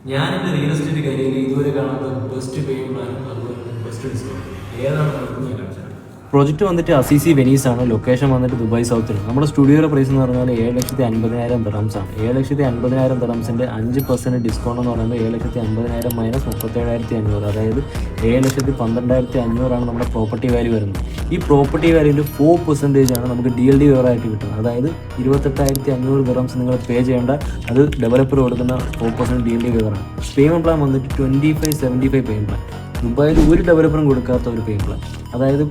ഞാനെൻ്റെ real estate കരിയറിൽ ഇതുവരെ കാണുന്ന ബെസ്റ്റ് പേയ്മെന്റ് പ്ലാനും അതുപോലെ ബെസ്റ്റ് ഡിസ്കൗണ്ട് ഏതാണ് നമുക്ക് ഞാൻ കാണിച്ചത്. പ്രോജക്റ്റ് വന്നിട്ട് അസിസി വെനീസ് ആണ്. ലൊക്കേഷൻ വന്നിട്ട് ദുബായ് സൗത്തിലാണ്. നമ്മുടെ സ്റ്റുഡിയോയുടെ പ്രൈസ് എന്ന് പറഞ്ഞാൽ 7,50,000 ദിറംസാണ്. 7,50,000 ദിറംസിൻ്റെ 5% ഡിസ്കൗണ്ട് എന്ന് പറയുമ്പോൾ 7,50,000 മൈനസ് 37,500, അതായത് 7,12,500 ആണ് നമ്മുടെ പ്രോപ്പർട്ടി വാല്യൂ വരുന്നത്. ഈ പ്രോപ്പർട്ടി വാല്യൂവിൻ്റെ 4% ആണ് നമുക്ക് DLD വെയറായിട്ട് കിട്ടുന്നത്. അതായത് 28,500 ദിറംസ് നിങ്ങൾ പേ ചെയ്യേണ്ട, അത് ഡെവലപ്പർ കൊടുക്കുന്ന 4% DLD വെയറാണ്. പേയ്മെൻറ്റ് പ്ലാൻ വന്നിട്ട് 25/75 പേയ്മെൻറ്റ് പ്ലാൻ. ദുബായിൽ ഒരു ഡെവലപ്പറും കൊടുക്കാത്ത ഒരു പേയ്മെൻറ്റ് പ്ലാൻ. അതായത്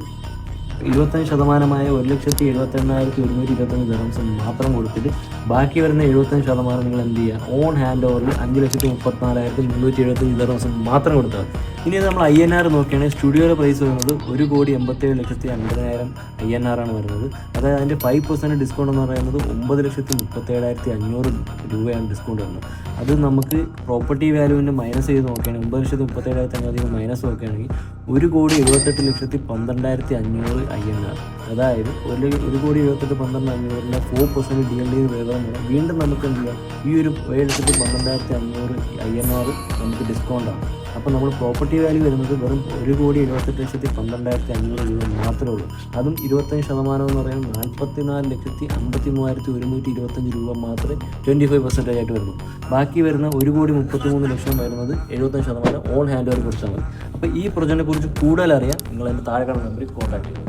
25% 1,78,125 ദിറംസ് മാത്രം കൊടുത്തിട്ട് ബാക്കി വരുന്ന 75% നിങ്ങൾ എന്ത് ചെയ്യുക, ഓൺ ഹാൻഡ് ഓവറിൽ 5,34,375 ദിറംസ് മാത്രം കൊടുത്താൽ. ഇനി നമ്മൾ INR നോക്കുകയാണെങ്കിൽ സ്റ്റുഡിയോയുടെ പ്രൈസ് വരുന്നത് 1,87,50,000 INR ആണ് വരുന്നത്. അതായത് അതിൻ്റെ 5% ഡിസ്കൗണ്ട് എന്ന് പറയുന്നത് 9,37,500 രൂപയാണ് ഡിസ്കൗണ്ട് വരുന്നത്. അത് നമുക്ക് പ്രോപ്പർട്ടി വാല്യൂവിൻ്റെ മൈനസ് ചെയ്ത് നോക്കുകയാണെങ്കിൽ 9,37,500 മൈനസ് നോക്കുകയാണെങ്കിൽ 1,78,12,500 INR. അതായത് 1,78,12,500 4% DLD വേഗം വരാം. വീണ്ടും നമുക്ക് എന്ത് ചെയ്യാം, ഈ ഒരു 7,12,500 INR നമുക്ക് ഡിസ്കൗണ്ടാണ്. അപ്പോൾ നമ്മൾ പ്രോപ്പർട്ടി വാല്യൂ വരുന്നത് വെറും 1,78,12,500 രൂപ മാത്രമേ ഉള്ളൂ. അതും 25% എന്ന് പറയുന്നത് 44,53,125 രൂപ മാത്രമേ 25% ആയിട്ട് വരുന്നു. ബാക്കി വരുന്ന 1,33,00,000 വരുന്നത് 75% ഓൺ ഹാൻഡ് ഓവർ കൊടുത്താൽ മതി. അപ്പോൾ ഈ പ്രൊജക്റ്റിനെ കുറിച്ച് കൂടുതൽ അറിയാൻ നിങ്ങൾ എൻ്റെ താഴെ കാണുന്ന നമ്പറിൽ കോൺടാക്ട് ചെയ്യുക.